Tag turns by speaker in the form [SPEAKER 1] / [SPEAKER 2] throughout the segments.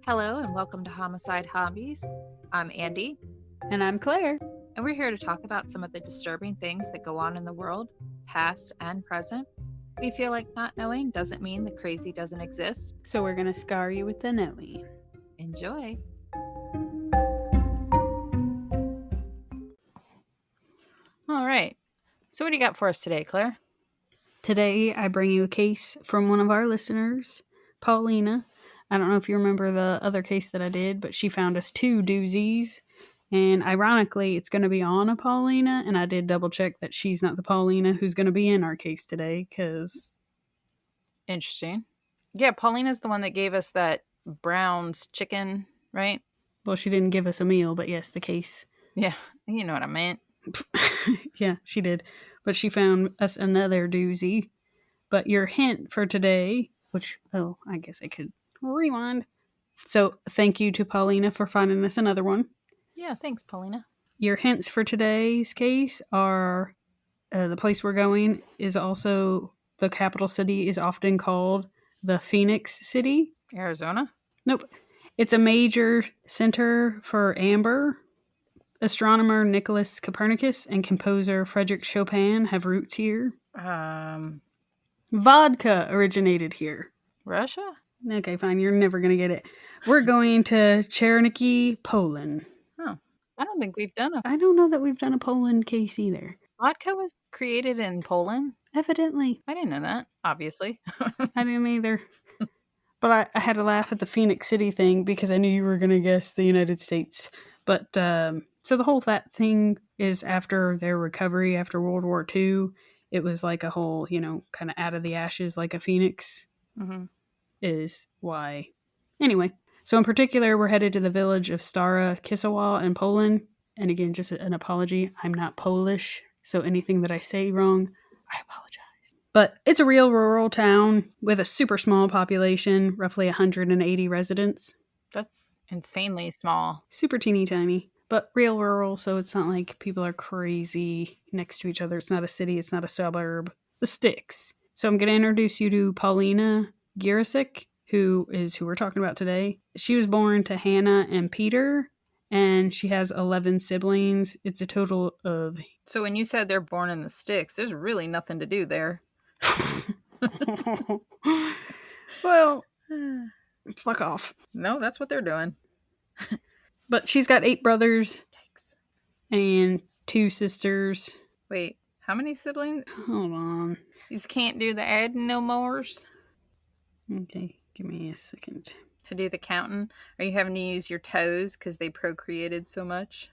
[SPEAKER 1] Hello and welcome to Homicide Hobbies. I'm Andy,
[SPEAKER 2] And I'm Claire.
[SPEAKER 1] and we're here to talk about some of the disturbing things that go on in the world, past and present. We feel like not knowing doesn't mean the crazy doesn't exist.
[SPEAKER 2] So we're going to scar you with the knowing.
[SPEAKER 1] Enjoy.
[SPEAKER 3] All right. So what do you got for us today, Claire?
[SPEAKER 2] Today I bring you a case from one of our listeners, Paulina. I don't know if you remember the other case that I did, but she found us 2 doozies. And ironically, it's going to be on a Paulina, and I did double check that she's not the Paulina who's going to be in our case today, because...
[SPEAKER 3] Interesting. Yeah, Paulina's the one that gave us that Brown's chicken, right?
[SPEAKER 2] Well, she didn't give us a meal, but yes, the case.
[SPEAKER 3] Yeah, you know what I meant.
[SPEAKER 2] Yeah, she did. But she found us another doozy. But your hint for today, which, I guess I could rewind. So thank you to Paulina for finding us another one.
[SPEAKER 3] Yeah, thanks, Paulina.
[SPEAKER 2] Your hints for today's case are the place we're going is also the capital city is often called the Phoenix City.
[SPEAKER 3] Arizona?
[SPEAKER 2] Nope. It's a major center for amber. Astronomer Nicholas Copernicus and composer Frédéric Chopin have roots here. Vodka originated here.
[SPEAKER 3] Russia?
[SPEAKER 2] Okay, fine. You're never going to get it. We're going to Czerniki, Poland.
[SPEAKER 3] Oh, I don't think we've done a...
[SPEAKER 2] I don't know that we've done a Poland case either.
[SPEAKER 3] Vodka was created in Poland?
[SPEAKER 2] Evidently.
[SPEAKER 3] I didn't know that, obviously.
[SPEAKER 2] I didn't either. But I had to laugh at the Phoenix City thing because I knew you were going to guess the United States. But, so the whole that thing is after their recovery after World War II. It was like a whole, kind of out of the ashes like a phoenix is why. Anyway, so in particular, we're headed to the village of Stara Kisawa in Poland. And again, just an apology. I'm not Polish, so anything that I say wrong, I apologize. But it's a real rural town with a super small population, roughly 180 residents.
[SPEAKER 3] That's insanely small.
[SPEAKER 2] Super teeny tiny. But real rural, so it's not like people are crazy next to each other. It's not a city. It's not a suburb. The sticks. So I'm going to introduce you to Paulina Giersik, who we're talking about today. She was born to Hannah and Peter, and she has 11 siblings. It's a total of...
[SPEAKER 3] So when you said they're born in the sticks, there's really nothing to do there.
[SPEAKER 2] Well, fuck off.
[SPEAKER 3] No, that's what they're doing.
[SPEAKER 2] But she's got 8 brothers.
[SPEAKER 3] Yikes.
[SPEAKER 2] And 2 sisters.
[SPEAKER 3] Wait, how many siblings?
[SPEAKER 2] Hold on.
[SPEAKER 3] You can't do the adding no mores?
[SPEAKER 2] Okay, give me a second.
[SPEAKER 3] To do the counting? Are you having to use your toes because they procreated so much?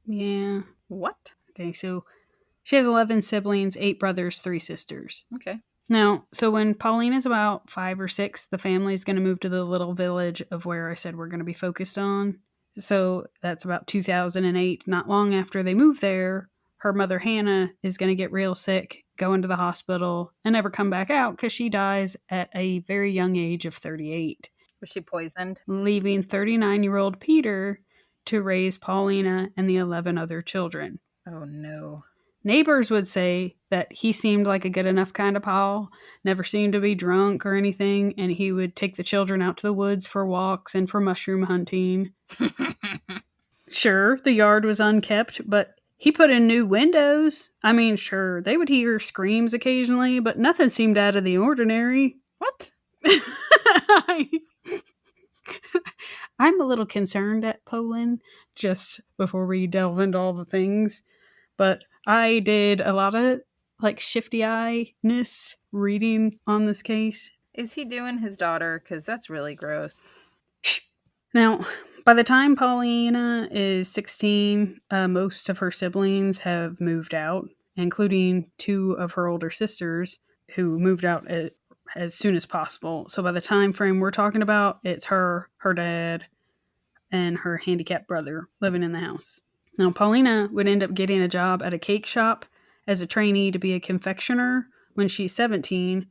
[SPEAKER 2] Yeah.
[SPEAKER 3] What?
[SPEAKER 2] Okay, so she has 11 siblings, 8 brothers, 3 sisters.
[SPEAKER 3] Okay.
[SPEAKER 2] Now, so when Paulina's about 5 or 6, the family's going to move to the little village of where I said we're going to be focused on. So that's about 2008. Not long after they move there, her mother Hannah is going to get real sick, go into the hospital, and never come back out because she dies at a very young age of 38.
[SPEAKER 3] Was she poisoned?
[SPEAKER 2] Leaving 39-year-old Peter to raise Paulina and the 11 other children.
[SPEAKER 3] Oh, no.
[SPEAKER 2] Neighbors would say that he seemed like a good enough kind of pal, never seemed to be drunk or anything, and he would take the children out to the woods for walks and for mushroom hunting. Sure, the yard was unkept, but he put in new windows. I mean, sure, they would hear screams occasionally, but nothing seemed out of the ordinary.
[SPEAKER 3] What?
[SPEAKER 2] I'm a little concerned at Poland, just before we delve into all the things, but I did a lot of shifty-eye-ness reading on this case.
[SPEAKER 3] Is he doing his daughter? Because that's really gross.
[SPEAKER 2] Shh. Now, by the time Paulina is 16, most of her siblings have moved out, including 2 of her older sisters who moved out as soon as possible. So by the time frame we're talking about, it's her dad, and her handicapped brother living in the house. Now, Paulina would end up getting a job at a cake shop as a trainee to be a confectioner when she's 17.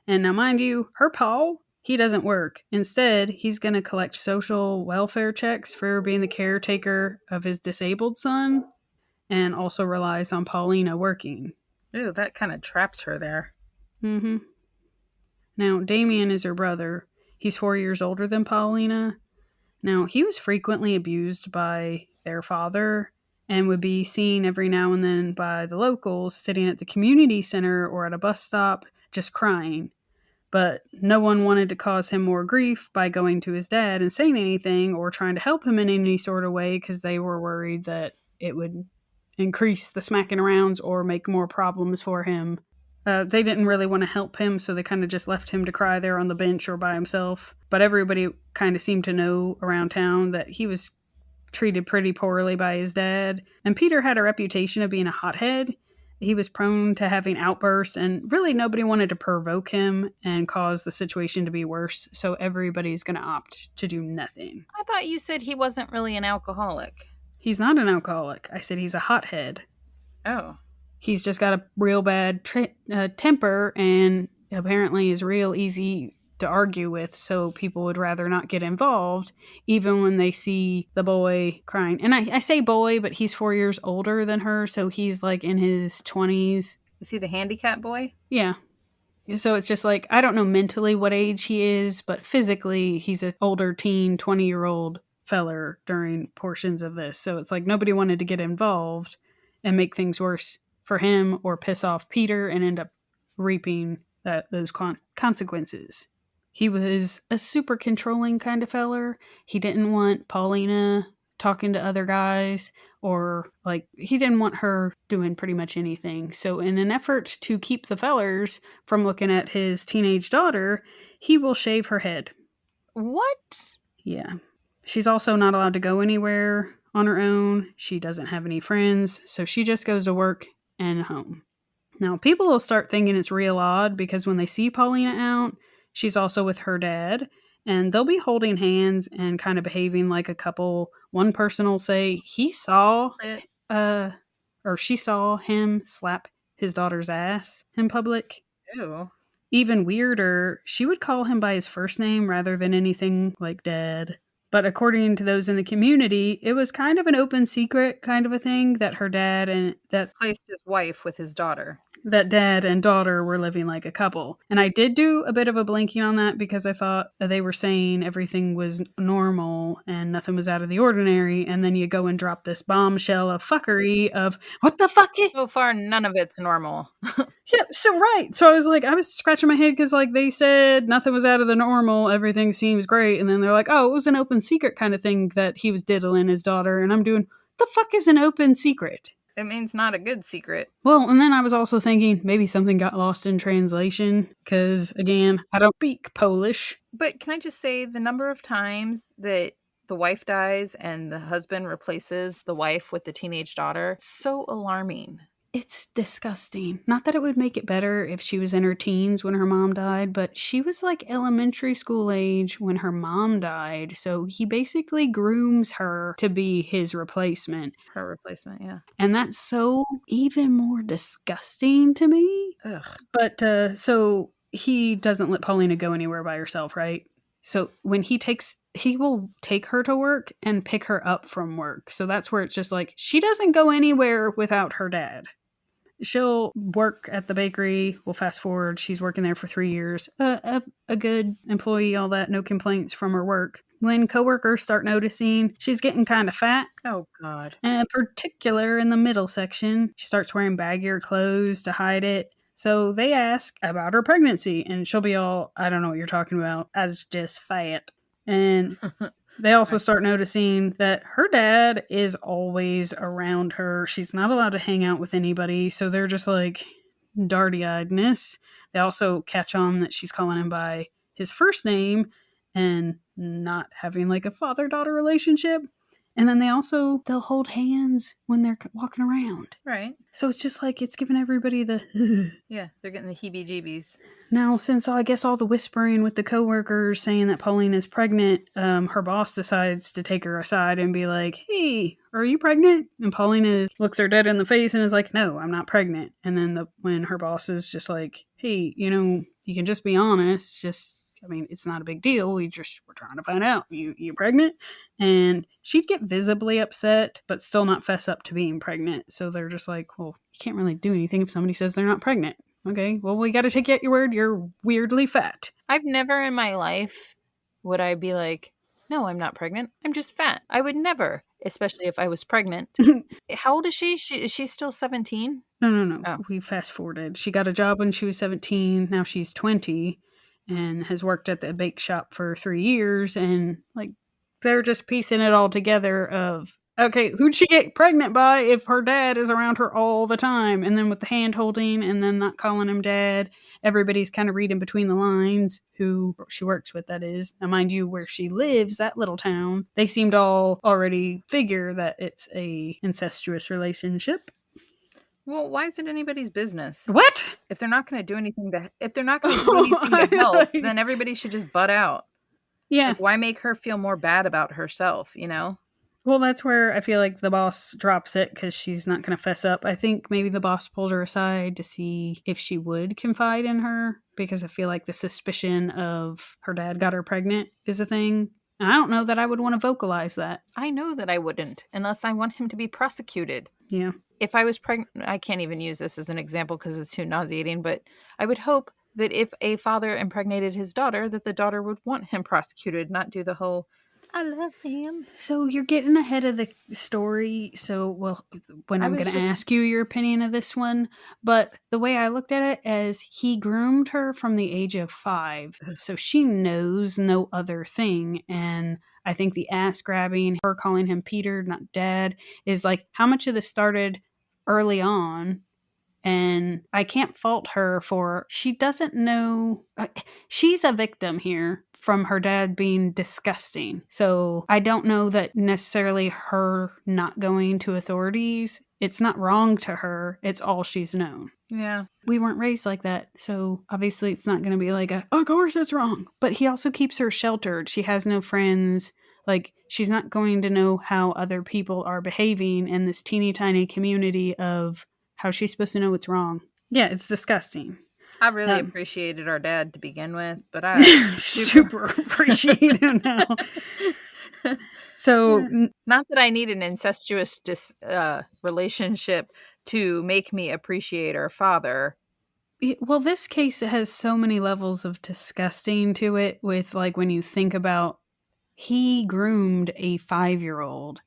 [SPEAKER 2] And now, mind you, her pa, he doesn't work. Instead, he's going to collect social welfare checks for being the caretaker of his disabled son, and also relies on Paulina working.
[SPEAKER 3] Ew, that kind of traps her there.
[SPEAKER 2] Mm-hmm. Now, Damien is her brother. He's 4 years older than Paulina. Now, he was frequently abused by their father and would be seen every now and then by the locals sitting at the community center or at a bus stop just crying. But no one wanted to cause him more grief by going to his dad and saying anything or trying to help him in any sort of way because they were worried that it would increase the smacking arounds or make more problems for him. They didn't really want to help him, so they kind of just left him to cry there on the bench or by himself. But everybody kind of seemed to know around town that he was treated pretty poorly by his dad. And Peter had a reputation of being a hothead. He was prone to having outbursts, and really nobody wanted to provoke him and cause the situation to be worse, so everybody's going to opt to do nothing.
[SPEAKER 3] I thought you said he wasn't really an alcoholic.
[SPEAKER 2] He's not an alcoholic. I said he's a hothead.
[SPEAKER 3] Oh.
[SPEAKER 2] He's just got a real bad temper and apparently is real easy to argue with, so people would rather not get involved even when they see the boy crying. And I say boy, but he's 4 years older than her, so he's like in his 20s.
[SPEAKER 3] Is he the handicap boy?
[SPEAKER 2] Yeah. So it's just like, I don't know mentally what age he is, but physically he's an older teen, 20-year-old feller during portions of this. So it's like nobody wanted to get involved and make things worse for him or piss off Peter and end up reaping those consequences. He was a super controlling kind of feller. He didn't want Paulina talking to other guys, or like he didn't want her doing pretty much anything. So in an effort to keep the fellers from looking at his teenage daughter, he will shave her head.
[SPEAKER 3] What?
[SPEAKER 2] Yeah. She's also not allowed to go anywhere on her own. She doesn't have any friends, so she just goes to work and home. Now, people will start thinking it's real odd because when they see Paulina out, she's also with her dad, and they'll be holding hands and kind of behaving like a couple. One person will say he saw, or she saw him slap his daughter's ass in public.
[SPEAKER 3] Ew.
[SPEAKER 2] Even weirder, she would call him by his first name rather than anything like Dad. But according to those in the community, it was kind of an open secret kind of a thing that her dad and that
[SPEAKER 3] Placed his wife with his daughter.
[SPEAKER 2] That dad and daughter were living like a couple. And I did do a bit of a blinking on that because I thought they were saying everything was normal and nothing was out of the ordinary. And then you go and drop this bombshell of fuckery of, what the fuck is...
[SPEAKER 3] So far, none of it's normal.
[SPEAKER 2] Yeah, so right. So I was scratching my head because like they said nothing was out of the normal. Everything seems great. And then they're like, oh, it was an open secret kind of thing that he was diddling his daughter. And I'm doing, the fuck is an open secret?
[SPEAKER 3] It means not a good secret.
[SPEAKER 2] Well, and then I was also thinking maybe something got lost in translation because, again, I don't speak Polish.
[SPEAKER 3] But can I just say the number of times that the wife dies and the husband replaces the wife with the teenage daughter, it's so alarming.
[SPEAKER 2] It's disgusting. Not that it would make it better if she was in her teens when her mom died, but she was like elementary school age when her mom died. So he basically grooms her to be his replacement.
[SPEAKER 3] Her replacement, yeah.
[SPEAKER 2] And that's so even more disgusting to me.
[SPEAKER 3] Ugh.
[SPEAKER 2] But so he doesn't let Paulina go anywhere by herself, right? So when he will take her to work and pick her up from work. So that's where it's just like, she doesn't go anywhere without her dad. She'll work at the bakery. We'll fast forward. She's working there for 3 years. A good employee, all that. No complaints from her work. When coworkers start noticing she's getting kind of fat.
[SPEAKER 3] Oh, God.
[SPEAKER 2] And in particular, in the middle section, she starts wearing baggier clothes to hide it. So they ask about her pregnancy. And she'll be all, I don't know what you're talking about. I was just fat. And they also start noticing that her dad is always around her. She's not allowed to hang out with anybody. So they're just like darty-eyedness. They also catch on that she's calling him by his first name and not having like a father-daughter relationship. And then they'll hold hands when they're walking around.
[SPEAKER 3] Right.
[SPEAKER 2] So it's just like, it's giving everybody the...
[SPEAKER 3] Yeah, they're getting the heebie-jeebies.
[SPEAKER 2] Now, since I guess all the whispering with the coworkers saying that Paulina's pregnant, her boss decides to take her aside and be like, hey, are you pregnant? And Paulina looks her dead in the face and is like, no, I'm not pregnant. And then when her boss is just like, hey, you can just be honest, it's not a big deal. We're trying to find out. You pregnant? And she'd get visibly upset, but still not fess up to being pregnant. So they're just like, well, you can't really do anything if somebody says they're not pregnant. Okay, well, we got to take you at your word. You're weirdly fat.
[SPEAKER 3] I've never in my life would I be like, No, I'm not pregnant. I'm just fat. I would never, especially if I was pregnant. How old is she? Is she still 17?
[SPEAKER 2] No.
[SPEAKER 3] Oh.
[SPEAKER 2] We fast forwarded. She got a job when she was 17. Now she's 20 and has worked at the bake shop for 3 years. And like, they're just piecing it all together of, okay, who'd she get pregnant by if her dad is around her all the time? And then with the hand holding and then not calling him dad, everybody's kind of reading between the lines who she works with, that is. Now, mind you, where she lives, that little town, they seemed all already figure that it's a incestuous relationship.
[SPEAKER 3] Well, why is it anybody's business?
[SPEAKER 2] What?
[SPEAKER 3] If they're not going to do anything to help, then everybody should just butt out.
[SPEAKER 2] Yeah.
[SPEAKER 3] Like, why make her feel more bad about herself, you know?
[SPEAKER 2] Well, that's where I feel like the boss drops it because she's not going to fess up. I think maybe the boss pulled her aside to see if she would confide in her, because I feel like the suspicion of her dad got her pregnant is a thing. And I don't know that I would want to vocalize that.
[SPEAKER 3] I know that I wouldn't, unless I want him to be prosecuted.
[SPEAKER 2] Yeah.
[SPEAKER 3] If I was pregnant, I can't even use this as an example because it's too nauseating, but I would hope that if a father impregnated his daughter, that the daughter would want him prosecuted, not do the whole, I love him.
[SPEAKER 2] So you're getting ahead of the story. So, well, when I'm going to ask you your opinion of this one, but the way I looked at it as he groomed her from the age of 5. So she knows no other thing. And I think the ass grabbing, her calling him Peter, not dad, is like how much of this started early on. And I can't fault her for, she doesn't know, she's a victim here from her dad being disgusting. So I don't know that necessarily her not going to authorities, it's not wrong to her, it's all she's known.
[SPEAKER 3] Yeah.
[SPEAKER 2] We weren't raised like that, so obviously it's not going to be like of course it's wrong. But he also keeps her sheltered. She has no friends. Like, she's not going to know how other people are behaving in this teeny tiny community of how she's supposed to know what's wrong. Yeah, it's disgusting.
[SPEAKER 3] I really appreciated our dad to begin with, but I
[SPEAKER 2] super appreciate him now. So,
[SPEAKER 3] not that I need an incestuous relationship to make me appreciate our father.
[SPEAKER 2] Well, this case has so many levels of disgusting to it, with like when you think about he groomed a 5-year-old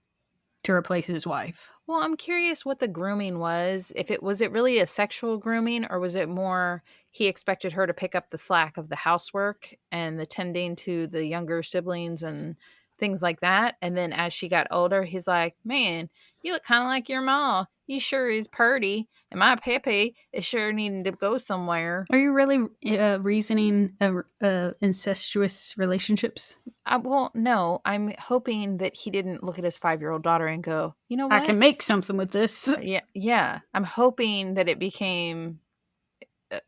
[SPEAKER 2] to replace his wife.
[SPEAKER 3] Well, I'm curious what the grooming was. Was it really a sexual grooming, or was it more he expected her to pick up the slack of the housework and the tending to the younger siblings and things like that? And then as she got older, he's like, man, you look kind of like your ma. You sure is purty. And my pepe is sure needing to go somewhere.
[SPEAKER 2] Are you really reasoning incestuous relationships?
[SPEAKER 3] Well, no. I'm hoping that he didn't look at his 5-year-old daughter and go, you know what?
[SPEAKER 2] I can make something with this.
[SPEAKER 3] Yeah. I'm hoping that it became...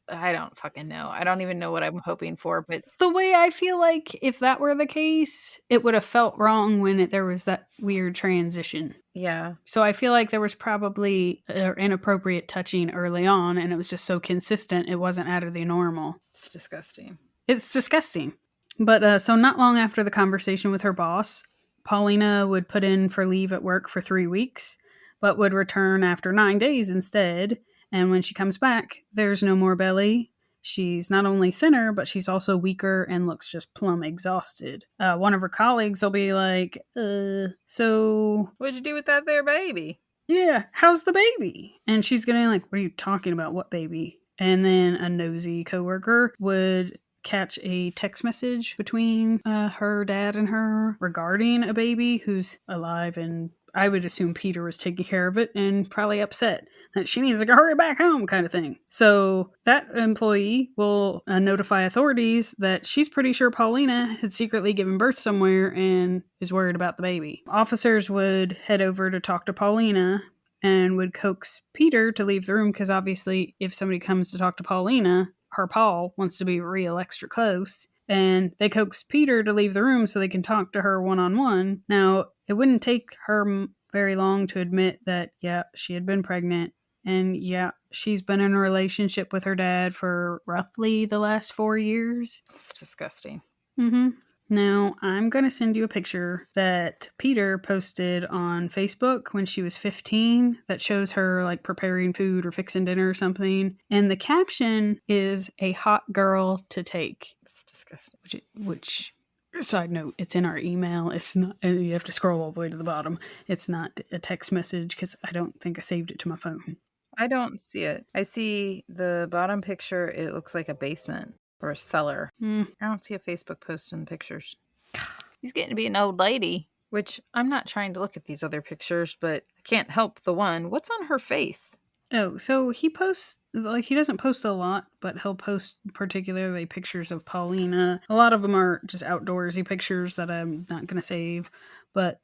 [SPEAKER 3] I don't fucking know. I don't even know what I'm hoping for, but
[SPEAKER 2] the way I feel like if that were the case, it would have felt wrong when there was that weird transition.
[SPEAKER 3] Yeah.
[SPEAKER 2] So I feel like there was probably inappropriate touching early on, and it was just so consistent, it wasn't out of the normal.
[SPEAKER 3] It's disgusting.
[SPEAKER 2] It's disgusting. But so not long after the conversation with her boss, Paulina would put in for leave at work for 3 weeks, but would return after 9 days instead. And when she comes back, there's no more belly. She's not only thinner, but she's also weaker and looks just plumb exhausted. One of her colleagues will be like, so...
[SPEAKER 3] what'd you do with that there baby?
[SPEAKER 2] Yeah, how's the baby? And she's gonna like, what are you talking about? What baby? And then a nosy coworker would catch a text message between her dad and her regarding a baby who's alive, and I would assume Peter was taking care of it and probably upset that she needs to hurry back home kind of thing. So that employee will notify authorities that she's pretty sure Paulina had secretly given birth somewhere and is worried about the baby. Officers would head over to talk to Paulina and would coax Peter to leave the room, because obviously if somebody comes to talk to Paulina, her Paul wants to be real extra close. And they coax Peter to leave the room so they can talk to her one-on-one. Now, it wouldn't take her very long to admit that, yeah, she had been pregnant. And yeah, she's been in a relationship with her dad for roughly the last 4 years.
[SPEAKER 3] It's disgusting.
[SPEAKER 2] Mm-hmm. Now, I'm going to send you a picture that Peter posted on Facebook when she was 15 that shows her like preparing food or fixing dinner or something. And the caption is "a hot girl to take."
[SPEAKER 3] It's disgusting.
[SPEAKER 2] Which Side note, it's in our email. It's not, you have to scroll all the way to the bottom. It's not a text message because I don't think I saved it to my phone.
[SPEAKER 3] I don't see it. I see the bottom picture. It looks like a basement or a cellar. I don't see a Facebook post in the pictures. He's getting to be an old lady, which I'm not trying to look at these other pictures, but I can't help the one. What's on her face?
[SPEAKER 2] Oh, so he posts, like, he doesn't post a lot, but he'll post particularly pictures of Paulina. A lot of them are just outdoorsy pictures that I'm not going to save, but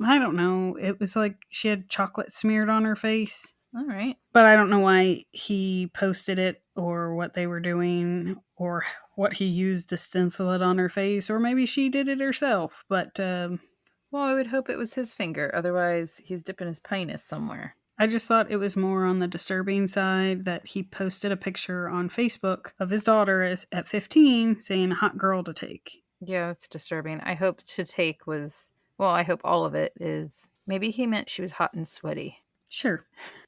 [SPEAKER 2] I don't know. It was like she had chocolate smeared on her face.
[SPEAKER 3] All right.
[SPEAKER 2] But I don't know why he posted it or what they were doing or what he used to stencil it on her face, or maybe she did it herself. But
[SPEAKER 3] Well, I would hope it was his finger. Otherwise, he's dipping his penis somewhere.
[SPEAKER 2] I just thought it was more on the disturbing side that he posted a picture on Facebook of his daughter at 15 saying hot girl to take.
[SPEAKER 3] Yeah, that's disturbing. I hope to take was, well, I hope all of it is, maybe he meant she was hot and sweaty.
[SPEAKER 2] Sure.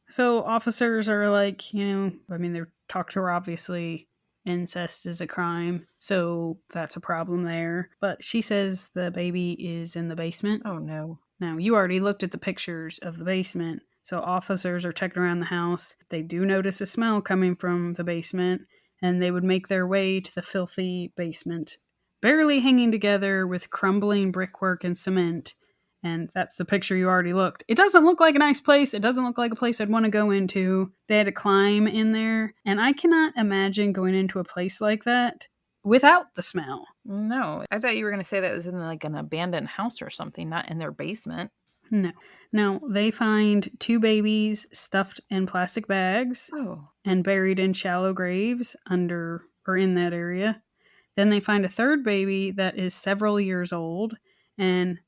[SPEAKER 2] So officers are like, they're talking to her, obviously. Incest is a crime, so that's a problem there. But she says the baby is in the basement.
[SPEAKER 3] Oh, no.
[SPEAKER 2] Now, you already looked at the pictures of the basement, so officers are checking around the house. They do notice a smell coming from the basement, and they would make their way to the filthy basement, barely hanging together with crumbling brickwork and cement. And that's the picture you already looked. It doesn't look like a nice place. It doesn't look like a place I'd want to go into. They had to climb in there. And I cannot imagine going into a place like that without the smell.
[SPEAKER 3] No. I thought you were going to say that was in like an abandoned house or something, not in their basement.
[SPEAKER 2] No. Now, they find 2 babies stuffed in plastic bags and buried in shallow graves under or in that area. Then they find a 3rd baby that is several years old and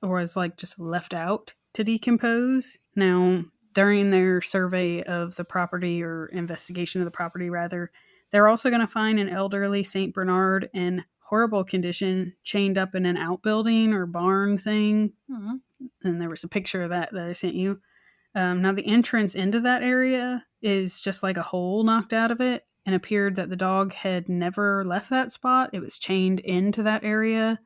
[SPEAKER 2] was like just left out to decompose. Now, during their survey of the property, or investigation of the property rather, they're also going to find an elderly St. Bernard in horrible condition chained up in an outbuilding or barn thing. Mm-hmm. And there was a picture of that I sent you. Now, the entrance into that area is just like a hole knocked out of it, and appeared that the dog had never left that spot. It was chained into that area,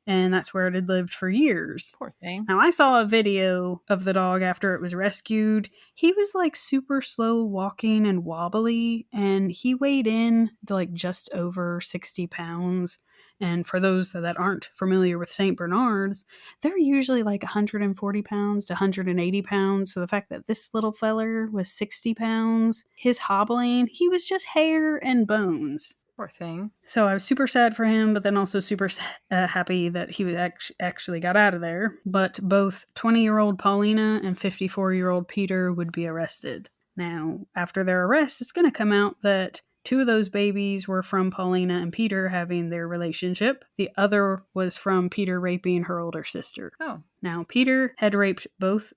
[SPEAKER 2] and that's where it had lived for years.
[SPEAKER 3] Poor thing.
[SPEAKER 2] Now, I saw a video of the dog after it was rescued. He was like super slow walking and wobbly, and he weighed in to like just over 60 pounds. And for those that aren't familiar with St. Bernards, they're usually like 140 pounds to 180 pounds. So the fact that this little feller was 60 pounds, his hobbling, he was just hair and bones.
[SPEAKER 3] Poor thing.
[SPEAKER 2] So I was super sad for him, but then also super happy that he actually got out of there. But both 20-year-old Paulina and 54-year-old Peter would be arrested. Now, after their arrest, it's going to come out that 2 of those babies were from Paulina and Peter having their relationship. The other was from Peter raping her older sister.
[SPEAKER 3] Oh.
[SPEAKER 2] Now, Peter had raped both,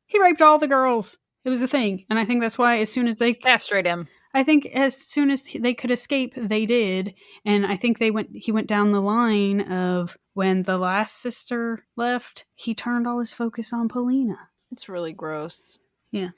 [SPEAKER 2] he raped all the girls. It was a thing. And I think that's why as soon as they...
[SPEAKER 3] Castrate him.
[SPEAKER 2] I think as soon as they could escape, they did. And I think he went down the line of when the last sister left, he turned all his focus on Paulina.
[SPEAKER 3] It's really gross.
[SPEAKER 2] Yeah.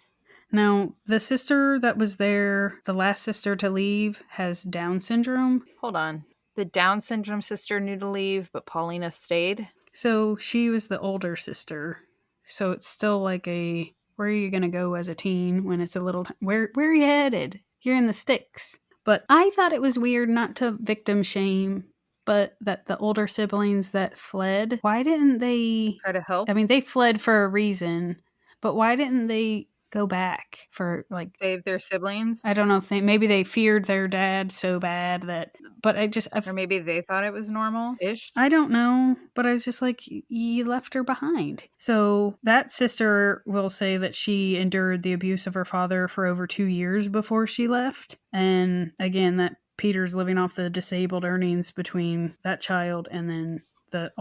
[SPEAKER 2] Now, the sister that was there, the last sister to leave, has Down syndrome.
[SPEAKER 3] Hold on. The Down syndrome sister knew to leave, but Paulina stayed?
[SPEAKER 2] So she was the older sister. So it's still like where are you going to go as a teen when it's a little... Where are you headed? You're in the sticks. But I thought it was weird, not to victim shame, but that the older siblings that fled, why didn't they...
[SPEAKER 3] Try to help?
[SPEAKER 2] I mean, they fled for a reason, but why didn't they go back for like...
[SPEAKER 3] Save their siblings?
[SPEAKER 2] I don't know if maybe they feared their dad so bad that... But
[SPEAKER 3] or maybe they thought it was normal-ish?
[SPEAKER 2] I don't know, but I was just like, you left her behind. So that sister will say that she endured the abuse of her father for over 2 years before she left. And again, that Peter's living off the disabled earnings between that child and then the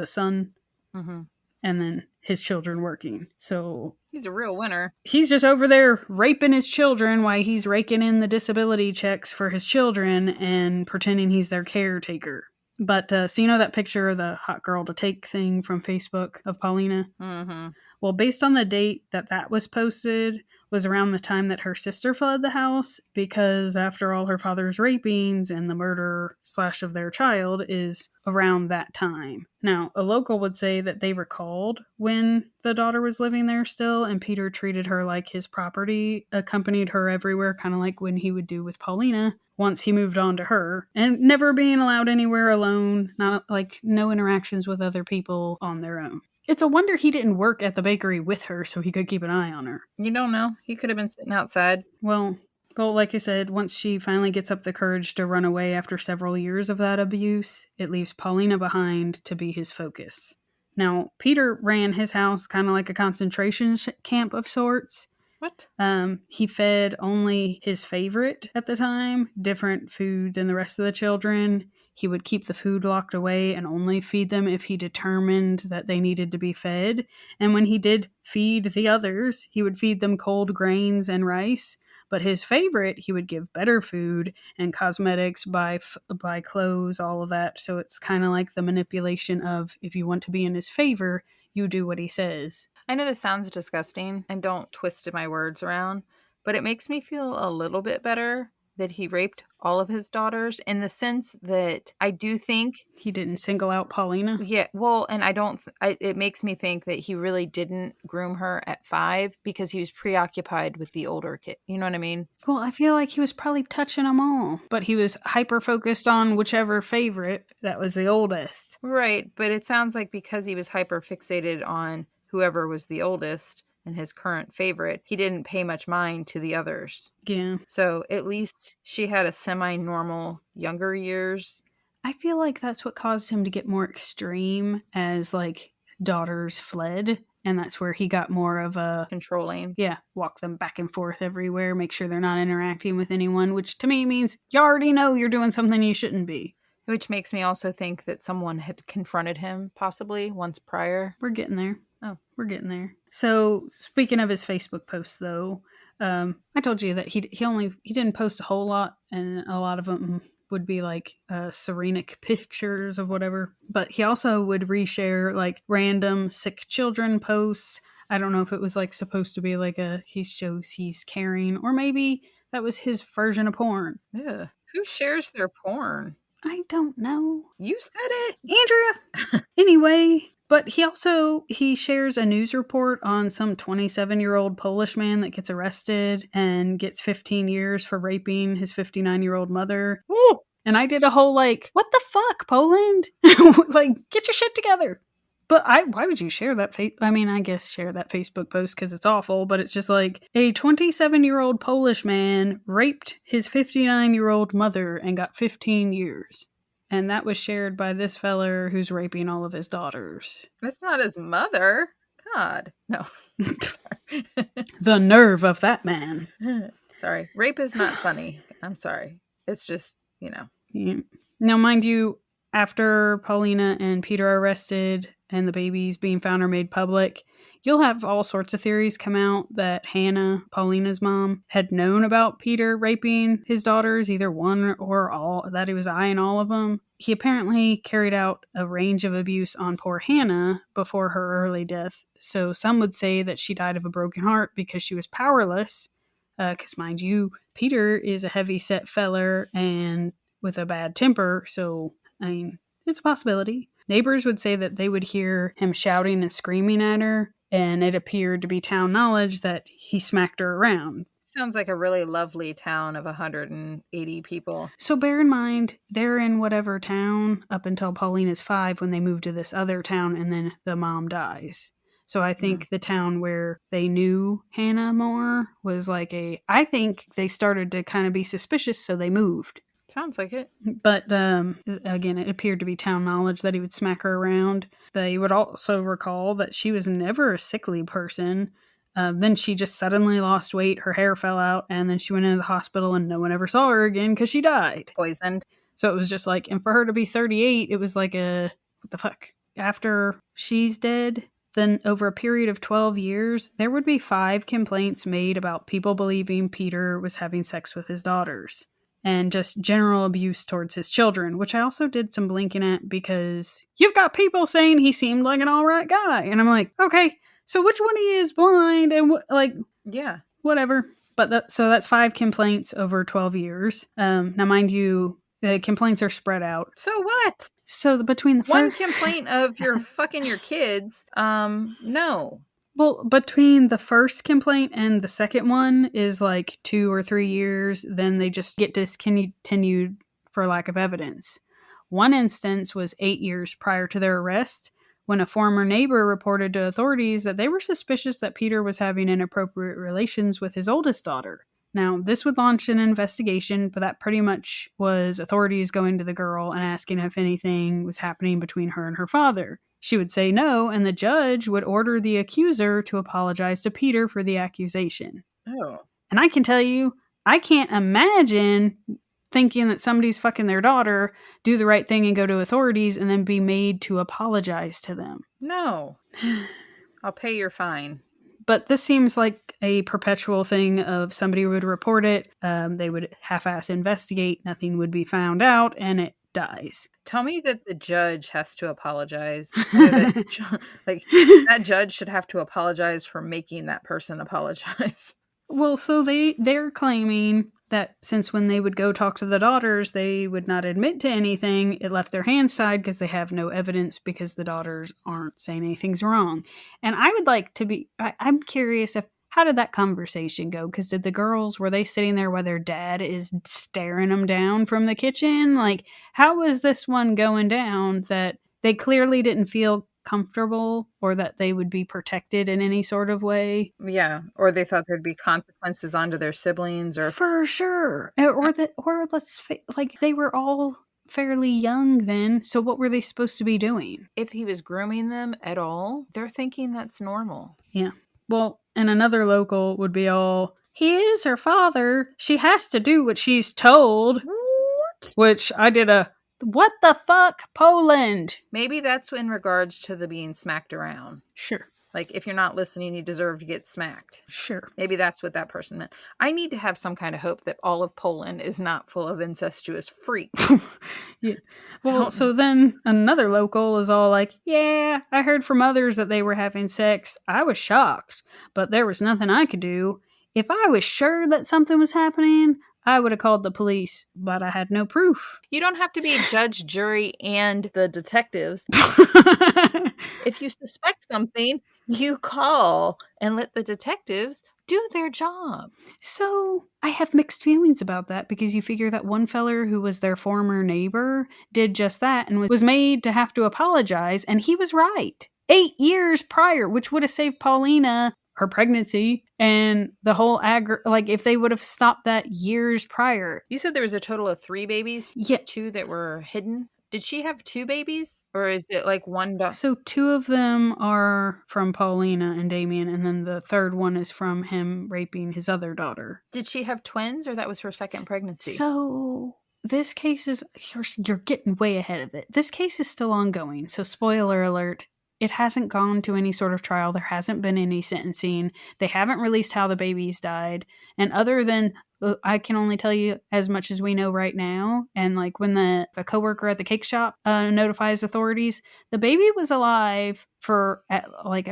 [SPEAKER 2] son. Mm-hmm. And then his children working. So
[SPEAKER 3] he's a real winner.
[SPEAKER 2] He's just over there raping his children while he's raking in the disability checks for his children and pretending he's their caretaker. But so you know that picture of the hot girl to take thing from Facebook of Paulina?
[SPEAKER 3] Mm-hmm.
[SPEAKER 2] Well, based on the date that was posted was around the time that her sister fled the house, because after all, her father's rapings and the murder / of their child is around that time. Now, a local would say that they recalled when the daughter was living there still, and Peter treated her like his property, accompanied her everywhere, kind of like when he would do with Paulina once he moved on to her, and never being allowed anywhere alone, not like no interactions with other people on their own. It's a wonder he didn't work at the bakery with her so he could keep an eye on her.
[SPEAKER 3] You don't know. He could have been sitting outside.
[SPEAKER 2] Well, like I said, once she finally gets up the courage to run away after several years of that abuse, it leaves Paulina behind to be his focus. Now, Peter ran his house kind of like a concentration camp of sorts.
[SPEAKER 3] What?
[SPEAKER 2] He fed only his favorite at the time, different food than the rest of the children. He would keep the food locked away and only feed them if he determined that they needed to be fed. And when he did feed the others, he would feed them cold grains and rice. But his favorite, he would give better food and cosmetics, buy clothes, all of that. So it's kind of like the manipulation of, if you want to be in his favor, you do what he says.
[SPEAKER 3] I know this sounds disgusting, and don't twist my words around, but it makes me feel a little bit better that he raped all of his daughters, in the sense that I do think
[SPEAKER 2] he didn't single out Paulina.
[SPEAKER 3] Yeah, well, and it makes me think that he really didn't groom her at 5 because he was preoccupied with the older kid. You know what I mean?
[SPEAKER 2] Well, I feel like he was probably touching them all, but he was hyper focused on whichever favorite that was the oldest.
[SPEAKER 3] Right, but it sounds like because he was hyper fixated on whoever was the oldest and his current favorite, he didn't pay much mind to the others.
[SPEAKER 2] Yeah.
[SPEAKER 3] So at least she had a semi-normal younger years.
[SPEAKER 2] I feel like that's what caused him to get more extreme as, like, daughters fled. And that's where he got more of a...
[SPEAKER 3] controlling.
[SPEAKER 2] Yeah, walk them back and forth everywhere, make sure they're not interacting with anyone, which to me means you already know you're doing something you shouldn't be.
[SPEAKER 3] Which makes me also think that someone had confronted him, possibly, once prior.
[SPEAKER 2] We're getting there.
[SPEAKER 3] Oh.
[SPEAKER 2] We're getting there. So, speaking of his Facebook posts, though, I told you that he didn't post a whole lot, and a lot of them would be like serenic pictures of whatever. But he also would reshare like random sick children posts. I don't know if it was like supposed to be like he shows he's caring, or maybe that was his version of porn.
[SPEAKER 3] Yeah. Who shares their porn?
[SPEAKER 2] I don't know.
[SPEAKER 3] You said it,
[SPEAKER 2] Andrea. Anyway. But he shares a news report on some 27-year-old Polish man that gets arrested and gets 15 years for raping his 59-year-old mother.
[SPEAKER 3] Ooh.
[SPEAKER 2] And I did a whole like, what the fuck, Poland? Like, get your shit together. But why would you share that? I guess share that Facebook post because it's awful, but it's just like a 27-year-old Polish man raped his 59-year-old mother and got 15 years. And that was shared by this feller who's raping all of his daughters.
[SPEAKER 3] That's not his mother. God. No. Sorry.
[SPEAKER 2] The nerve of that man.
[SPEAKER 3] Sorry. Rape is not funny. I'm sorry. It's just,
[SPEAKER 2] Yeah. Now, mind you, after Paulina and Peter are arrested and the babies being found are made public, you'll have all sorts of theories come out that Hannah, Paulina's mom, had known about Peter raping his daughters, either one or all, that he was eyeing all of them. He apparently carried out a range of abuse on poor Hannah before her early death. So some would say that she died of a broken heart because she was powerless. Because mind you, Peter is a heavy-set feller and with a bad temper, so, it's a possibility. Neighbors would say that they would hear him shouting and screaming at her, and it appeared to be town knowledge that he smacked her around.
[SPEAKER 3] Sounds like a really lovely town of 180 people.
[SPEAKER 2] So bear in mind, they're in whatever town up until Paulina's 5 when they move to this other town, and then the mom dies. So I think the town where they knew Hannah more was like I think they started to kind of be suspicious, so they moved.
[SPEAKER 3] Sounds like it.
[SPEAKER 2] But again, it appeared to be town knowledge that he would smack her around. They would also recall that she was never a sickly person. Then she just suddenly lost weight, her hair fell out, and then she went into the hospital and no one ever saw her again because she died.
[SPEAKER 3] Poisoned.
[SPEAKER 2] So it was just like, and for her to be 38, it was like what the fuck? After she's dead, then over a period of 12 years, there would be 5 complaints made about people believing Peter was having sex with his daughters. And just general abuse towards his children, which I also did some blinking at because you've got people saying he seemed like an all right guy. And I'm like, okay, so which one of you is blind? And
[SPEAKER 3] Yeah.
[SPEAKER 2] whatever. But so that's 5 complaints over 12 years. Now, mind you, the complaints are spread out.
[SPEAKER 3] So what?
[SPEAKER 2] So between the
[SPEAKER 3] one complaint of your fucking your kids, no.
[SPEAKER 2] Well, between the first complaint and the second one is like 2 or 3 years. Then they just get discontinued for lack of evidence. One instance was 8 years prior to their arrest, when a former neighbor reported to authorities that they were suspicious that Peter was having inappropriate relations with his oldest daughter. Now, this would launch an investigation, but that pretty much was authorities going to the girl and asking if anything was happening between her and her father. She would say no, and the judge would order the accuser to apologize to Peter for the accusation.
[SPEAKER 3] Oh.
[SPEAKER 2] And I can tell you, I can't imagine thinking that somebody's fucking their daughter, do the right thing and go to authorities, and then be made to apologize to them.
[SPEAKER 3] No. I'll pay your fine.
[SPEAKER 2] But this seems like a perpetual thing of somebody would report it, they would half-ass investigate, nothing would be found out, and it dies.
[SPEAKER 3] Tell me that the judge has to apologize. That judge should have to apologize for making that person apologize.
[SPEAKER 2] Well, so they're claiming that since when they would go talk to the daughters, they would not admit to anything, it left their hands tied because they have no evidence because the daughters aren't saying anything's wrong. And I would like to be, I'm curious how did that conversation go? Because did the girls, were they sitting there while their dad is staring them down from the kitchen? Like, how was this one going down that they clearly didn't feel comfortable or that they would be protected in any sort of way?
[SPEAKER 3] Yeah, or they thought there'd be consequences onto their siblings, or
[SPEAKER 2] for sure, or they were all fairly young then, so what were they supposed to be doing?
[SPEAKER 3] If he was grooming them at all, they're thinking that's normal.
[SPEAKER 2] Yeah. Well, and another local would be all, he is her father, she has to do what she's told.
[SPEAKER 3] What?
[SPEAKER 2] Which I did what the fuck, Poland?
[SPEAKER 3] Maybe that's in regards to the being smacked around.
[SPEAKER 2] Sure.
[SPEAKER 3] Like, if you're not listening, you deserve to get smacked.
[SPEAKER 2] Sure.
[SPEAKER 3] Maybe that's what that person meant. I need to have some kind of hope that all of Poland is not full of incestuous freaks.
[SPEAKER 2] Yeah. Well, so then another local is all like, yeah, I heard from others that they were having sex. I was shocked, but there was nothing I could do. If I was sure that something was happening, I would have called the police, but I had no proof.
[SPEAKER 3] You don't have to be judge, jury, and the detectives. If you suspect something, you call and let the detectives do their jobs.
[SPEAKER 2] So I have mixed feelings about that because you figure that one feller who was their former neighbor did just that and was made to have to apologize, and he was right. 8 years prior, which would have saved Paulina her pregnancy and the whole if they would have stopped that years prior.
[SPEAKER 3] You said there was a total of 3 babies?
[SPEAKER 2] Yeah.
[SPEAKER 3] 2 that were hidden? Did she have 2 babies? Or is it like one dog?
[SPEAKER 2] So 2 of them are from Paulina and Damien, and then the third one is from him raping his other daughter.
[SPEAKER 3] Did she have twins, or that was her second pregnancy?
[SPEAKER 2] So this case is, you're getting way ahead of it. This case is still ongoing, so spoiler alert. It hasn't gone to any sort of trial. There hasn't been any sentencing. They haven't released how the babies died. And other than, I can only tell you as much as we know right now. And like when the coworker at the cake shop notifies authorities, the baby was alive for I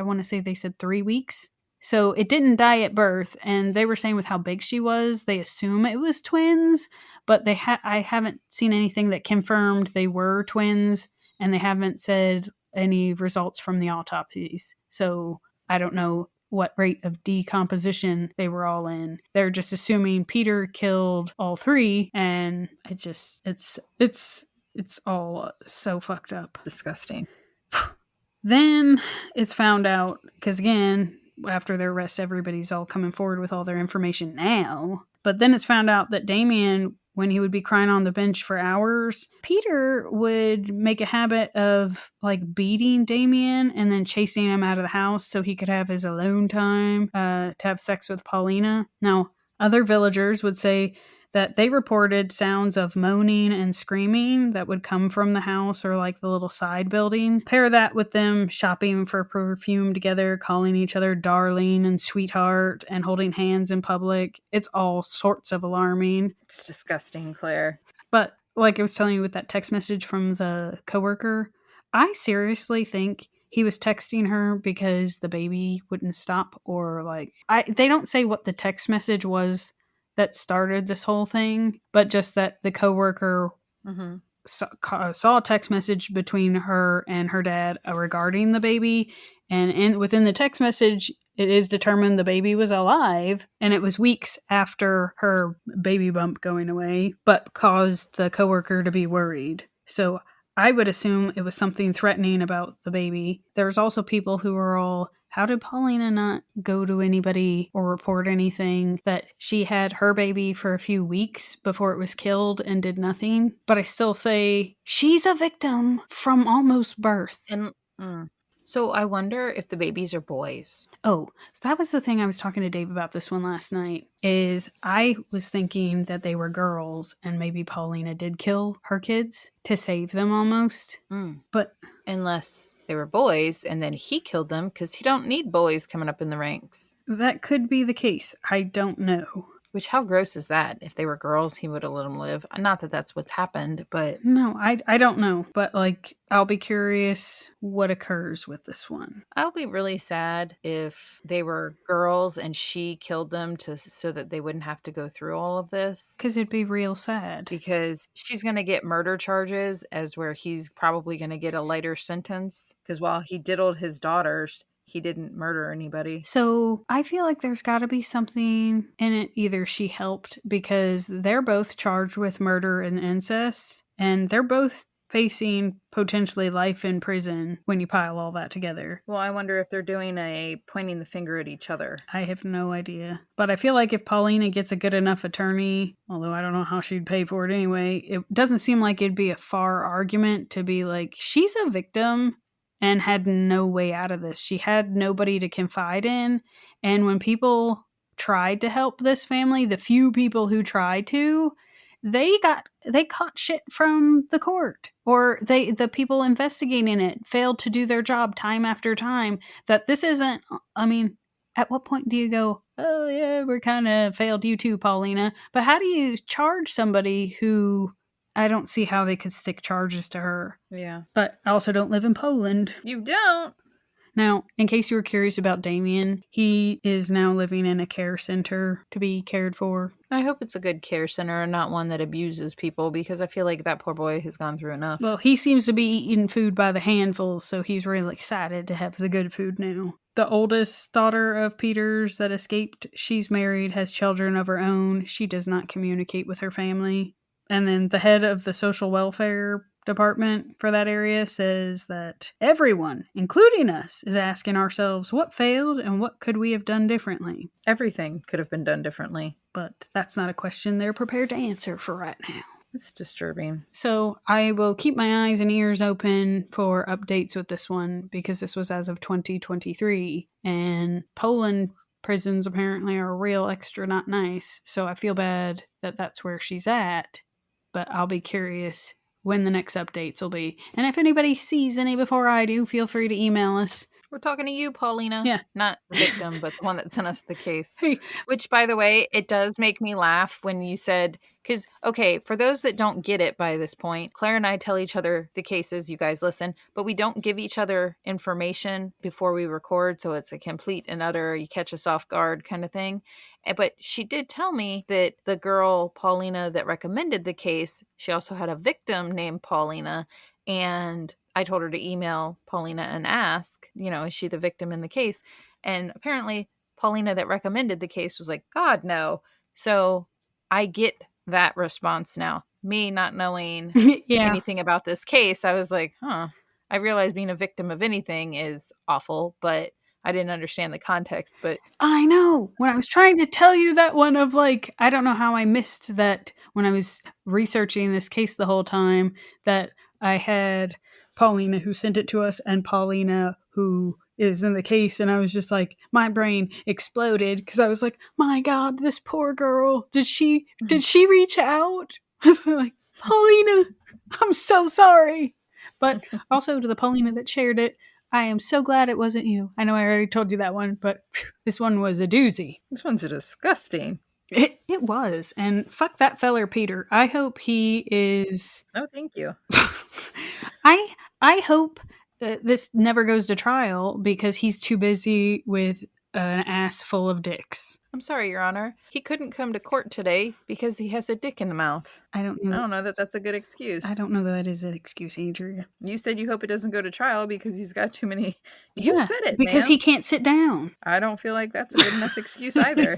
[SPEAKER 2] want to say they said 3 weeks. So it didn't die at birth. And they were saying with how big she was, they assume it was twins. But I haven't seen anything that confirmed they were twins. And they haven't said any results from the autopsies. So I don't know what rate of decomposition they were all in. They're just assuming Peter killed all 3, and it's all so fucked up.
[SPEAKER 3] Disgusting.
[SPEAKER 2] Then it's found out, because again, after their arrest, everybody's all coming forward with all their information now. But then it's found out that Damien, when he would be crying on the bench for hours, Peter would make a habit of like beating Damien and then chasing him out of the house so he could have his alone time to have sex with Paulina. Now, other villagers would say that they reported sounds of moaning and screaming that would come from the house or like the little side building. Pair that with them shopping for perfume together, calling each other darling and sweetheart, and holding hands in public. It's all sorts of alarming.
[SPEAKER 3] It's disgusting, Claire.
[SPEAKER 2] But like I was telling you with that text message from the coworker, I seriously think he was texting her because the baby wouldn't stop, or like they don't say what the text message was that started this whole thing, but just that the coworker saw a text message between her and her dad regarding the baby, and within the text message it is determined the baby was alive, and it was weeks after her baby bump going away, but caused the coworker to be worried. So I would assume it was something threatening about the baby. There's also people who are all, how did Paulina not go to anybody or report anything that she had her baby for a few weeks before it was killed and did nothing? But I still say she's a victim from almost birth.
[SPEAKER 3] And so I wonder if the babies are boys.
[SPEAKER 2] Oh, so that was the thing I was talking to Dave about this one last night, is I was thinking that they were girls and maybe Paulina did kill her kids to save them almost. But
[SPEAKER 3] unless they were boys and then he killed them because he don't need boys coming up in the ranks.
[SPEAKER 2] That could be the case. I don't know.
[SPEAKER 3] Which, how gross is that? If they were girls, he would have let them live. Not that that's what's happened, but...
[SPEAKER 2] No, I don't know. But, like, I'll be curious what occurs with this one.
[SPEAKER 3] I'll be really sad if they were girls and she killed them so that they wouldn't have to go through all of this.
[SPEAKER 2] Because it'd be real sad.
[SPEAKER 3] Because she's going to get murder charges, as where he's probably going to get a lighter sentence. Because while he diddled his daughters, he didn't murder anybody.
[SPEAKER 2] So I feel like there's got to be something in it. Either she helped, because they're both charged with murder and incest, and they're both facing potentially life in prison when you pile all that together.
[SPEAKER 3] Well, I wonder if they're doing a pointing the finger at each other.
[SPEAKER 2] I have no idea. But I feel like if Paulina gets a good enough attorney, although I don't know how she'd pay for it anyway, it doesn't seem like it'd be a far argument to be like, she's a victim and had no way out of this. She had nobody to confide in. And when people tried to help this family, the few people who tried to, they caught shit from the court, or the people investigating it failed to do their job time after time. That this isn't, I mean, at what point do you go, oh yeah, we're kind of failed you too, Paulina? But how do you charge somebody who, I don't see how they could stick charges to her.
[SPEAKER 3] Yeah.
[SPEAKER 2] But I also don't live in Poland.
[SPEAKER 3] You don't?
[SPEAKER 2] Now, in case you were curious about Damien, he is now living in a care center to be cared for.
[SPEAKER 3] I hope it's a good care center and not one that abuses people, because I feel like that poor boy has gone through enough.
[SPEAKER 2] Well, he seems to be eating food by the handful, so he's really excited to have the good food now. The oldest daughter of Peter's that escaped, she's married, has children of her own. She does not communicate with her family. And then the head of the social welfare department for that area says that everyone, including us, is asking ourselves what failed and what could we have done differently.
[SPEAKER 3] Everything could have been done differently.
[SPEAKER 2] But that's not a question they're prepared to answer for right now.
[SPEAKER 3] It's disturbing.
[SPEAKER 2] So I will keep my eyes and ears open for updates with this one, because this was as of 2023. And Poland prisons apparently are real extra not nice. So I feel bad that that's where she's at. But I'll be curious when the next updates will be. And if anybody sees any before I do, feel free to email us.
[SPEAKER 3] We're talking to you, Paulina.
[SPEAKER 2] Yeah.
[SPEAKER 3] Not the victim, but the one that sent us the case.
[SPEAKER 2] Hey.
[SPEAKER 3] Which, by the way, it does make me laugh when you said, because, okay, for those that don't get it by this point, Claire and I tell each other the cases, you guys listen, but we don't give each other information before we record, so it's a complete and utter, you catch us off guard kind of thing. But she did tell me that the girl, Paulina, that recommended the case, she also had a victim named Paulina, and I told her to email Paulina and ask, is she the victim in the case? And apparently Paulina that recommended the case was like, God, no. So I get that response now. Me not knowing anything about this case, I was like, I realize being a victim of anything is awful, but I didn't understand the context. But
[SPEAKER 2] I know. When I was trying to tell you that one of like, I don't know how I missed that when I was researching this case the whole time, that I had Paulina who sent it to us and Paulina who is in the case, and I was just like, my brain exploded because I was like, my God, this poor girl, did she reach out? I was like, Paulina, I'm so sorry. But also to the Paulina that shared it, I am so glad it wasn't you. I know I already told you that one, but this one was a doozy.
[SPEAKER 3] This one's disgusting.
[SPEAKER 2] It was. And fuck that feller Peter. I hope he is...
[SPEAKER 3] No, thank you.
[SPEAKER 2] I hope this never goes to trial because he's too busy with an ass full of dicks.
[SPEAKER 3] I'm sorry, Your Honor. He couldn't come to court today because he has a dick in the mouth.
[SPEAKER 2] I don't know
[SPEAKER 3] that that's a good excuse.
[SPEAKER 2] I don't know that is an excuse, Adria.
[SPEAKER 3] You said you hope it doesn't go to trial because he's got too many. You said it,
[SPEAKER 2] because
[SPEAKER 3] ma'am.
[SPEAKER 2] he can't sit down.
[SPEAKER 3] I don't feel like that's a good enough excuse either.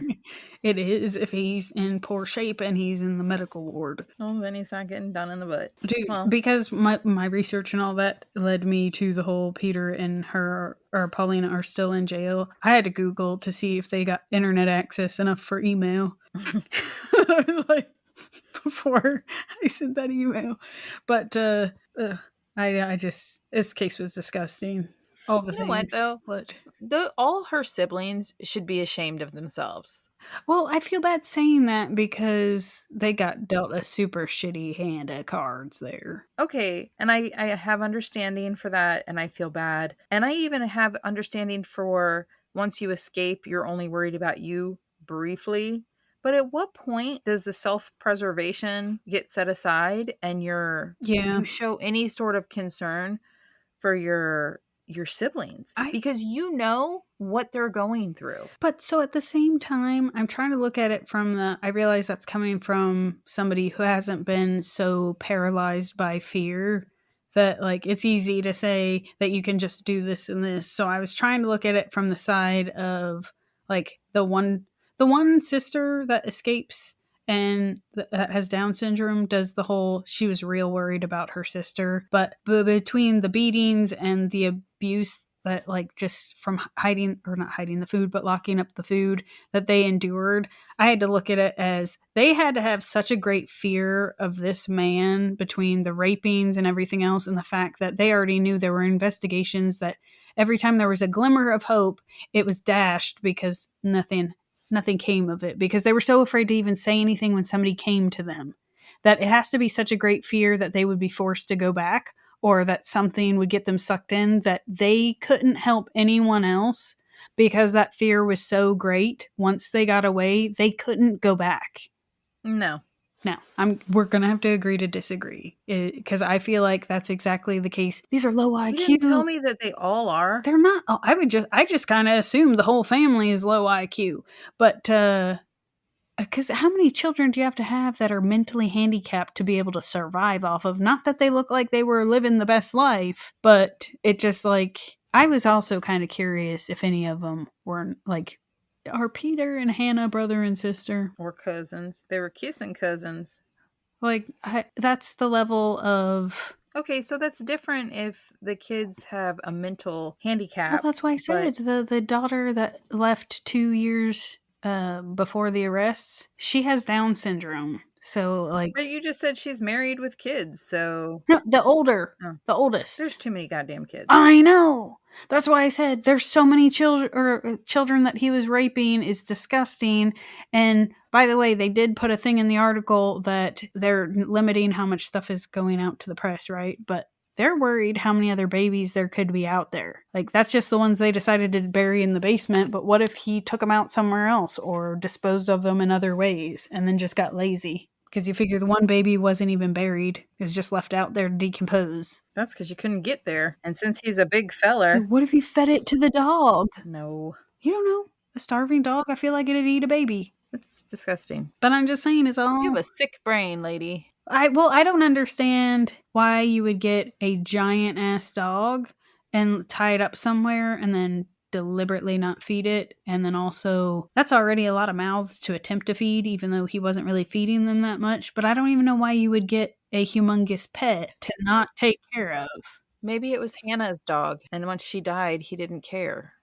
[SPEAKER 2] It is if he's in poor shape and he's in the medical ward.
[SPEAKER 3] Well, then he's not getting done in the butt.
[SPEAKER 2] Dude,
[SPEAKER 3] Well,
[SPEAKER 2] because my research and all that led me to the whole Peter and her or Paulina are still in jail. I had to Google to see if they got internet access enough for email. Like before I sent that email. But I just, this case was disgusting. All the
[SPEAKER 3] you
[SPEAKER 2] things.
[SPEAKER 3] know what, though?
[SPEAKER 2] What?
[SPEAKER 3] All her siblings should be ashamed of themselves.
[SPEAKER 2] Well, I feel bad saying that because they got dealt a super shitty hand of cards there.
[SPEAKER 3] Okay, and I have understanding for that, and I feel bad. And I even have understanding for once you escape, you're only worried about you briefly. But at what point does the self-preservation get set aside and you show any sort of concern for your siblings? Because you know what they're going through.
[SPEAKER 2] But so at the same time, I'm trying to look at it from I realize that's coming from somebody who hasn't been so paralyzed by fear that like it's easy to say that you can just do this and this. So I was trying to look at it from the side of like the one sister that escapes and that has Down syndrome does the whole, she was real worried about her sister. But between the beatings and the abuse that like just from not hiding the food, but locking up the food that they endured, I had to look at it as they had to have such a great fear of this man between the rapings and everything else, and the fact that they already knew there were investigations that every time there was a glimmer of hope, it was dashed because nothing came of it, because they were so afraid to even say anything when somebody came to them. That it has to be such a great fear that they would be forced to go back, or that something would get them sucked in, that they couldn't help anyone else because that fear was so great. Once they got away, they couldn't go back.
[SPEAKER 3] No.
[SPEAKER 2] We're going to have to agree to disagree, because I feel like that's exactly the case. These are low IQ.
[SPEAKER 3] You didn't tell me that they all are.
[SPEAKER 2] They're not. I just kind of assumed the whole family is low IQ. But, because how many children do you have to have that are mentally handicapped to be able to survive off of? Not that they look like they were living the best life, but it just like, I was also kind of curious if any of them were like, are Peter and Hannah brother and sister?
[SPEAKER 3] Or cousins. They were kissing cousins.
[SPEAKER 2] Like, that's the level of...
[SPEAKER 3] Okay, so that's different if the kids have a mental handicap.
[SPEAKER 2] Well, that's why I said the daughter that left 2 years before the arrests, she has Down syndrome. So, like...
[SPEAKER 3] But you just said she's married with kids, so...
[SPEAKER 2] No, the oldest.
[SPEAKER 3] There's too many goddamn kids.
[SPEAKER 2] I know! That's why I said there's so many children that he was raping is disgusting. And by the way, they did put a thing in the article that they're limiting how much stuff is going out to the press, right? But they're worried how many other babies there could be out there. Like, that's just the ones they decided to bury in the basement. But what if he took them out somewhere else or disposed of them in other ways and then just got lazy? Because you figure the one baby wasn't even buried. It was just left out there to decompose.
[SPEAKER 3] That's because you couldn't get there. And since he's a big feller...
[SPEAKER 2] What if you fed it to the dog?
[SPEAKER 3] No.
[SPEAKER 2] You don't know. A starving dog, I feel like it'd eat a baby.
[SPEAKER 3] It's disgusting.
[SPEAKER 2] But I'm just saying, it's all...
[SPEAKER 3] You have a sick brain, lady.
[SPEAKER 2] I don't understand why you would get a giant-ass dog and tie it up somewhere and then deliberately not feed it. And then also, that's already a lot of mouths to attempt to feed, even though he wasn't really feeding them that much. But I don't even know why you would get a humongous pet to not take care of.
[SPEAKER 3] Maybe it was Hannah's dog, and once she died, he didn't care.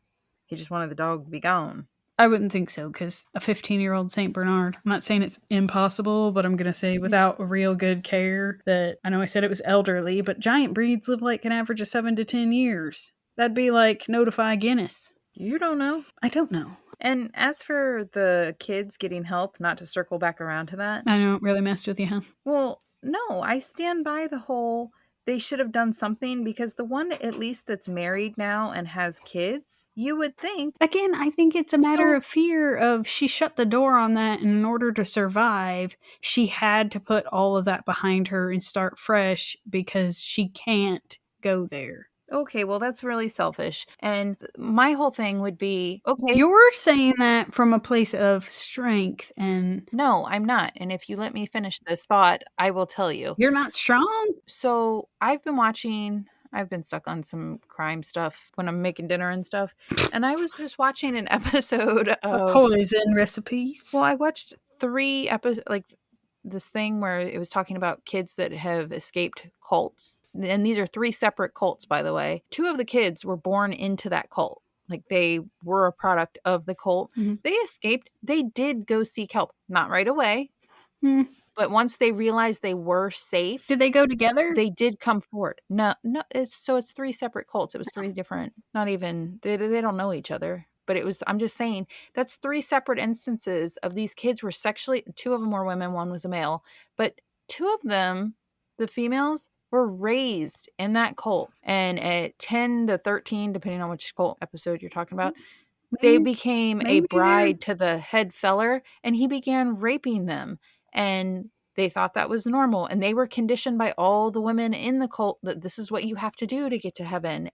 [SPEAKER 3] He just wanted the dog to be gone.
[SPEAKER 2] I wouldn't think so, because a 15-year-old St. Bernard, I'm not saying it's impossible, but I'm going to say without real good care, that I know I said it was elderly, but giant breeds live like an average of 7 to 10 years. That'd be like notify Guinness.
[SPEAKER 3] You don't know.
[SPEAKER 2] I don't know.
[SPEAKER 3] And as for the kids getting help, not to circle back around to that.
[SPEAKER 2] I know, it really messed with you, huh?
[SPEAKER 3] Well, no, I stand by the whole... They should have done something, because the one at least that's married now and has kids, you would think...
[SPEAKER 2] Again, I think it's a matter of fear of she shut the door on that, and in order to survive, she had to put all of that behind her and start fresh because she can't go there.
[SPEAKER 3] Okay, well, that's really selfish. And my whole thing would be, okay.
[SPEAKER 2] You're saying that from a place of strength, and
[SPEAKER 3] No, I'm not. And if you let me finish this thought, I will tell you.
[SPEAKER 2] you're not strong?
[SPEAKER 3] So I've been stuck on some crime stuff when I'm making dinner and stuff. And I was just watching an episode of,
[SPEAKER 2] Poison recipes?
[SPEAKER 3] well, I watched 3 episodes, like this thing where it was talking about kids that have escaped cults. And these are 3 separate cults, by the way. 2 of the kids were born into that cult. Like they were a product of the cult.
[SPEAKER 2] Mhm.
[SPEAKER 3] They escaped. They did go seek help. Not right away.
[SPEAKER 2] Hmm.
[SPEAKER 3] But once they realized they were safe,
[SPEAKER 2] Did they go together?
[SPEAKER 3] they did come forward. No, it's 3 separate cults. It was 3 different, not even, they don't know each other. But it was, I'm just saying, that's 3 separate instances of these kids were sexually, 2 of them were women, 1 was a male. But 2 of them, the females, were raised in that cult. And at 10 to 13, depending on which cult episode you're talking about, they became a bride to the head feller, and he began raping them. And they thought that was normal. And they were conditioned by all the women in the cult that this is what you have to do to get to heaven.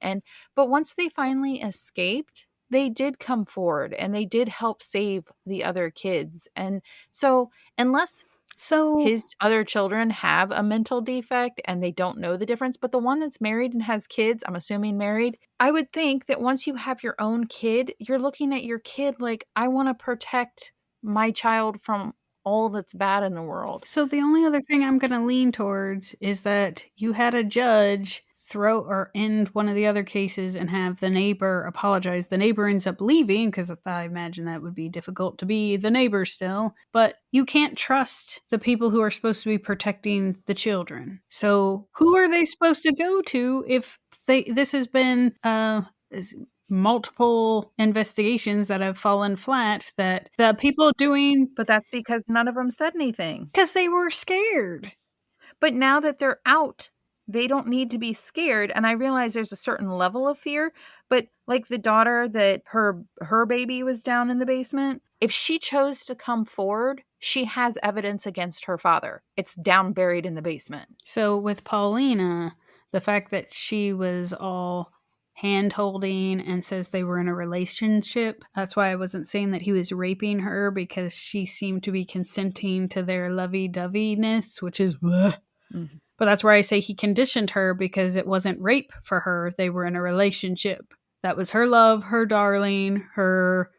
[SPEAKER 3] But once they finally escaped, they did come forward and they did help save the other kids. And so, unless his other children have a mental defect and they don't know the difference, but the one that's married and has kids, I'm assuming married, I would think that once you have your own kid, you're looking at your kid like, I want to protect my child from all that's bad in the world.
[SPEAKER 2] So the only other thing I'm going to lean towards is that you had a judge throw or end one of the other cases and have the neighbor apologize. The neighbor ends up leaving because I imagine that would be difficult to be the neighbor still. But you can't trust the people who are supposed to be protecting the children. So who are they supposed to go to if this has been multiple investigations that have fallen flat, that the people doing...
[SPEAKER 3] But that's because none of them said anything.
[SPEAKER 2] Because they were scared.
[SPEAKER 3] But now that they're out, they don't need to be scared. And I realize there's a certain level of fear, but like the daughter that her baby was down in the basement, if she chose to come forward, she has evidence against her father. It's down buried in the basement.
[SPEAKER 2] So with Paulina, the fact that she was all hand-holding and says they were in a relationship, that's why I wasn't saying that he was raping her, because she seemed to be consenting to their lovey-doveyness, which is
[SPEAKER 3] Mm-hmm.
[SPEAKER 2] But that's where I say he conditioned her, because it wasn't rape for her. They were in a relationship. That was her love, her darling, her...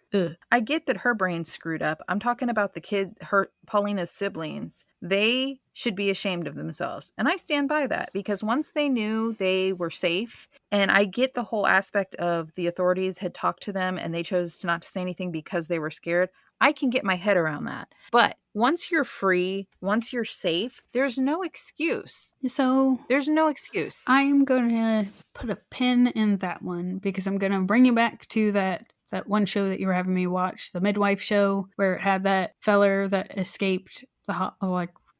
[SPEAKER 3] I get that her brain's screwed up. I'm talking about the kid, Paulina's siblings. They should be ashamed of themselves. And I stand by that, because once they knew they were safe, and I get the whole aspect of the authorities had talked to them and they chose not to say anything because they were scared. I can get my head around that. But once you're free, once you're safe, there's no excuse.
[SPEAKER 2] So
[SPEAKER 3] there's no excuse.
[SPEAKER 2] I'm going to put a pin in that one, because I'm going to bring you back to that one show that you were having me watch, the midwife show, where it had that feller that escaped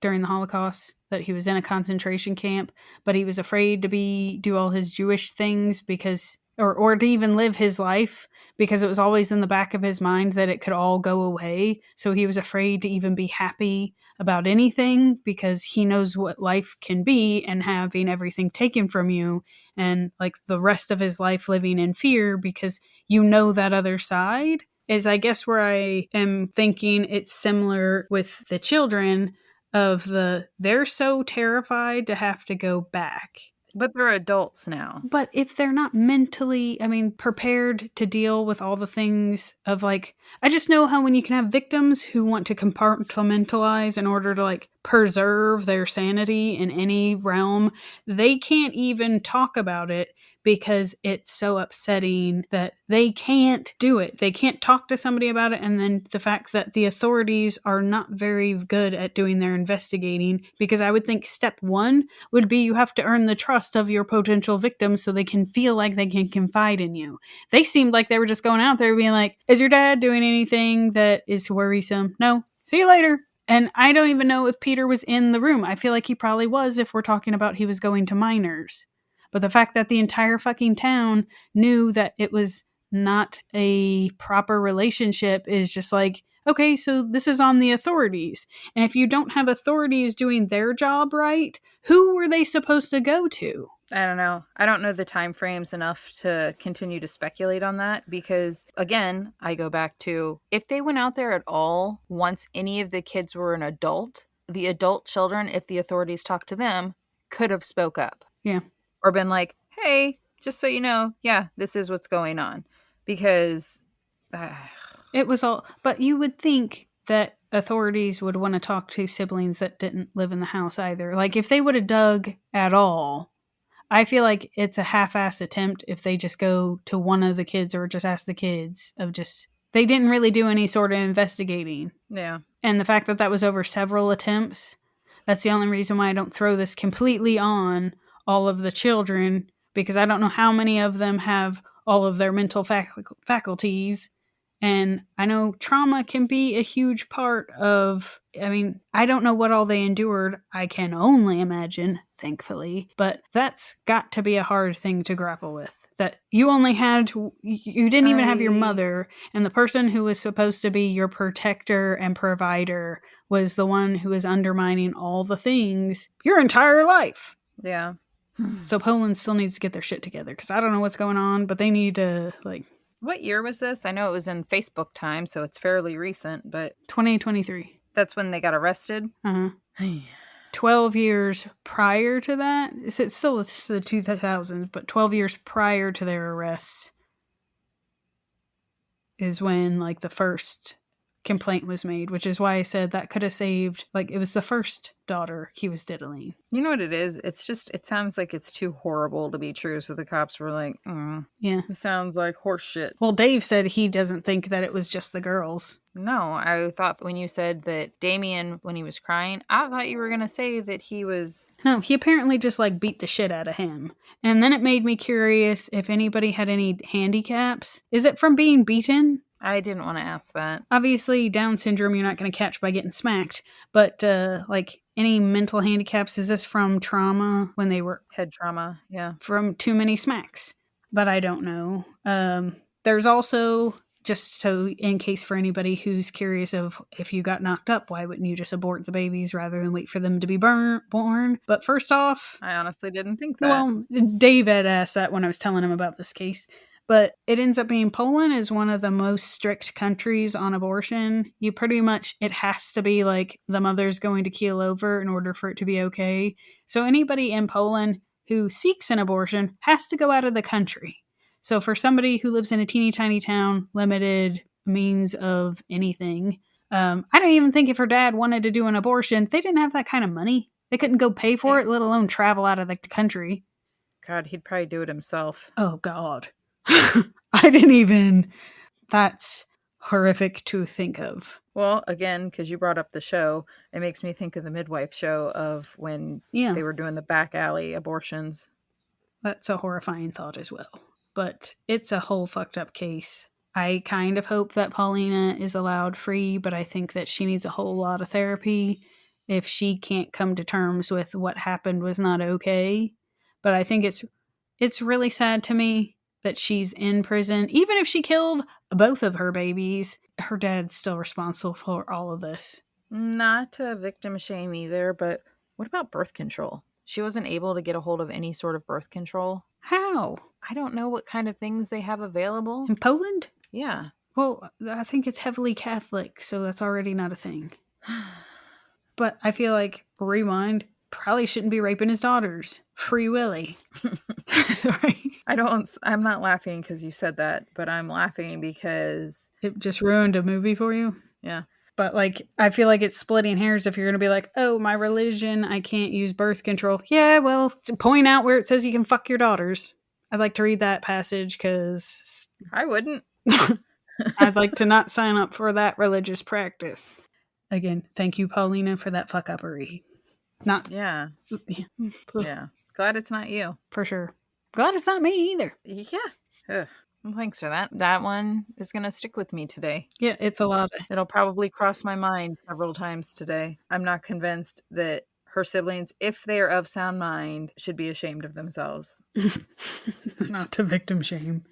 [SPEAKER 2] during the Holocaust, that he was in a concentration camp, but he was afraid to do all his Jewish things because, or to even live his life, because it was always in the back of his mind that it could all go away. So he was afraid to even be happy about anything, because he knows what life can be, and having everything taken from you, and like the rest of his life living in fear, because you know that other side is, I guess, where I am thinking it's similar with the children of they're so terrified to have to go back.
[SPEAKER 3] But they're adults now.
[SPEAKER 2] But if they're not mentally, prepared to deal with all the things of I just know how when you can have victims who want to compartmentalize in order to preserve their sanity in any realm, they can't even talk about it because it's so upsetting that they can't do it. They can't talk to somebody about it. And then the fact that the authorities are not very good at doing their investigating, because I would think step 1 would be you have to earn the trust of your potential victims so they can feel like they can confide in you. They seemed like they were just going out there being like, is your dad doing anything that is worrisome? No. See you later. And I don't even know if Peter was in the room. I feel like he probably was, if we're talking about he was going to minors. But the fact that the entire fucking town knew that it was not a proper relationship is just okay, so this is on the authorities. And if you don't have authorities doing their job right, who were they supposed to go to?
[SPEAKER 3] I don't know. I don't know the time frames enough to continue to speculate on that because, again, I go back to if they went out there at all once any of the kids were an adult, the adult children, if the authorities talked to them, could have spoke up.
[SPEAKER 2] Yeah.
[SPEAKER 3] Or been like, hey, just so you know, yeah, this is what's going on. Because
[SPEAKER 2] it was all, but you would think that authorities would want to talk to siblings that didn't live in the house either. Like if they would have dug at all, I feel like it's a half-ass attempt if they just go to one of the kids or just ask the kids of just, they didn't really do any sort of investigating.
[SPEAKER 3] Yeah.
[SPEAKER 2] And the fact that that was over several attempts, that's the only reason why I don't throw this completely on all of the children, because I don't know how many of them have all of their mental faculties. And I know trauma can be a huge part of, I mean, I don't know what all they endured. I can only imagine, thankfully. But that's got to be a hard thing to grapple with. That you only had, you didn't even have your mother, and the person who was supposed to be your protector and provider was the one who was undermining all the things your entire life.
[SPEAKER 3] Yeah.
[SPEAKER 2] So Poland still needs to get their shit together, because I don't know what's going on, but they need to, like...
[SPEAKER 3] What year was this? I know it was in Facebook time, so it's fairly recent, but...
[SPEAKER 2] 2023.
[SPEAKER 3] That's when they got arrested?
[SPEAKER 2] Uh-huh. 12 years prior to that, it's still the 2000s, but 12 years prior to their arrests is when, like, the first complaint was made, which is why I said that could have saved, like, it was the first daughter he was diddling.
[SPEAKER 3] You know what it is? It's just, it sounds like it's too horrible to be true, so the cops were like,
[SPEAKER 2] yeah,
[SPEAKER 3] it sounds like horse shit.
[SPEAKER 2] Well, Dave said he doesn't think that it was just the girls.
[SPEAKER 3] No, I thought when you said that Damien, when he was crying, I thought you were going to say that he was...
[SPEAKER 2] No, he apparently just, like, beat the shit out of him. And then it made me curious if anybody had any handicaps. Is it from being beaten?
[SPEAKER 3] I didn't want to ask that.
[SPEAKER 2] Obviously, Down syndrome you're not going to catch by getting smacked. But, like, any mental handicaps, is this from trauma when they were...
[SPEAKER 3] Head trauma, yeah.
[SPEAKER 2] From too many smacks. But I don't know. There's also... Just so in case for anybody who's curious of if you got knocked up, why wouldn't you just abort the babies rather than wait for them to be born? But first off...
[SPEAKER 3] I honestly didn't think that.
[SPEAKER 2] Well, David asked that when I was telling him about this case. But it ends up being Poland is one of the most strict countries on abortion. You pretty much, it has to be like the mother's going to keel over in order for it to be okay. So anybody in Poland who seeks an abortion has to go out of the country. So for somebody who lives in a teeny tiny town, limited means of anything, I don't even think if her dad wanted to do an abortion, they didn't have that kind of money. They couldn't go pay for it, let alone travel out of the country.
[SPEAKER 3] God, he'd probably do it himself.
[SPEAKER 2] Oh, God. I didn't even... That's horrific to think of.
[SPEAKER 3] Well, again, because you brought up the show, it makes me think of the midwife show of when they were doing the back alley abortions.
[SPEAKER 2] That's a horrifying thought as well. But it's a whole fucked up case. I kind of hope that Paulina is allowed free, but I think that she needs a whole lot of therapy if she can't come to terms with what happened was not okay. But I think it's really sad to me that she's in prison. Even if she killed both of her babies, her dad's still responsible for all of this.
[SPEAKER 3] Not to victim shame either, but what about birth control? She wasn't able to get a hold of any sort of birth control.
[SPEAKER 2] How?
[SPEAKER 3] I don't know what kind of things they have available.
[SPEAKER 2] In Poland?
[SPEAKER 3] Yeah.
[SPEAKER 2] Well, I think it's heavily Catholic, so that's already not a thing. But I feel like, rewind, probably shouldn't be raping his daughters. Free Willy. Sorry.
[SPEAKER 3] I'm not laughing because you said that, but I'm laughing because...
[SPEAKER 2] It just ruined a movie for you?
[SPEAKER 3] Yeah.
[SPEAKER 2] But, like, I feel like it's splitting hairs if you're going to be like, oh, my religion, I can't use birth control. Yeah, well, point out where it says you can fuck your daughters. I'd like to read that passage because...
[SPEAKER 3] I wouldn't.
[SPEAKER 2] I'd like to not sign up for that religious practice. Again, thank you, Paulina, for that fuck-uppery. Not...
[SPEAKER 3] Yeah. Yeah. Glad it's not you.
[SPEAKER 2] For sure. Glad it's not me either.
[SPEAKER 3] Yeah. Ugh. Well, thanks for that. That one is going to stick with me today.
[SPEAKER 2] Yeah, it's a lot.
[SPEAKER 3] It'll probably cross my mind several times today. I'm not convinced that her siblings, if they are of sound mind, should be ashamed of themselves.
[SPEAKER 2] Not to victim shame.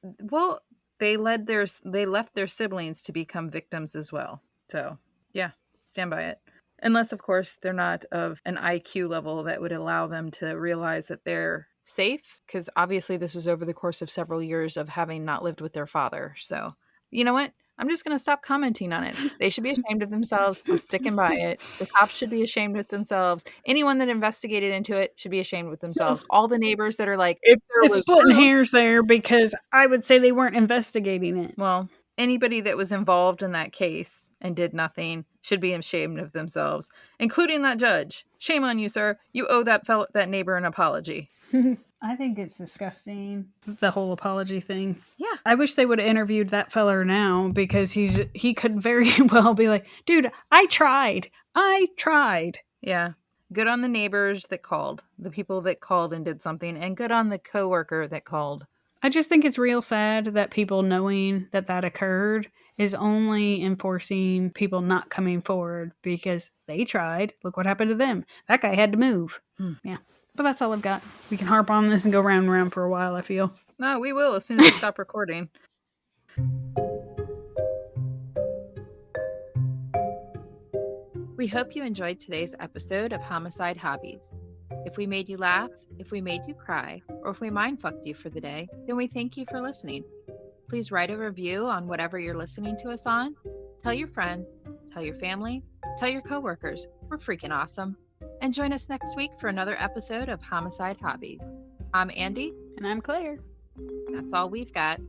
[SPEAKER 3] Well, they left their siblings to become victims as well. So, yeah, stand by it. Unless, of course, they're not of an IQ level that would allow them to realize that their safe, because obviously this was over the course of several years of having not lived with their father. So, you know what? I'm just going to stop commenting on it. They should be ashamed of themselves. I'm sticking by it. The cops should be ashamed with themselves. Anyone that investigated into it should be ashamed with themselves. All the neighbors that are like, if there
[SPEAKER 2] It's
[SPEAKER 3] was
[SPEAKER 2] splitting
[SPEAKER 3] proof,
[SPEAKER 2] hairs there because I would say they weren't investigating it.
[SPEAKER 3] well, anybody that was involved in that case and did nothing should be ashamed of themselves, including that judge. Shame on you, sir. You owe that neighbor an apology.
[SPEAKER 2] I think it's disgusting, the whole apology thing.
[SPEAKER 3] Yeah.
[SPEAKER 2] I wish they would have interviewed that feller now, because he could very well be like, dude, I tried.
[SPEAKER 3] Yeah. Good on the neighbors that called, the people that called and did something, and good on the coworker that called.
[SPEAKER 2] I just think it's real sad that people knowing that occurred is only enforcing people not coming forward because they tried. Look what happened to them. That guy had to move. Yeah. But that's all I've got. We can harp on this and go round and round for a while, I feel.
[SPEAKER 3] No, we will as soon as we stop recording.
[SPEAKER 1] We hope you enjoyed today's episode of Homicide Hobbies. If we made you laugh, if we made you cry, or if we mind-fucked you for the day, then we thank you for listening. Please write a review on whatever you're listening to us on. Tell your friends, tell your family, tell your coworkers. We're freaking awesome. And join us next week for another episode of Homicide Hobbies. I'm Andy.
[SPEAKER 2] And I'm Claire.
[SPEAKER 1] That's all we've got.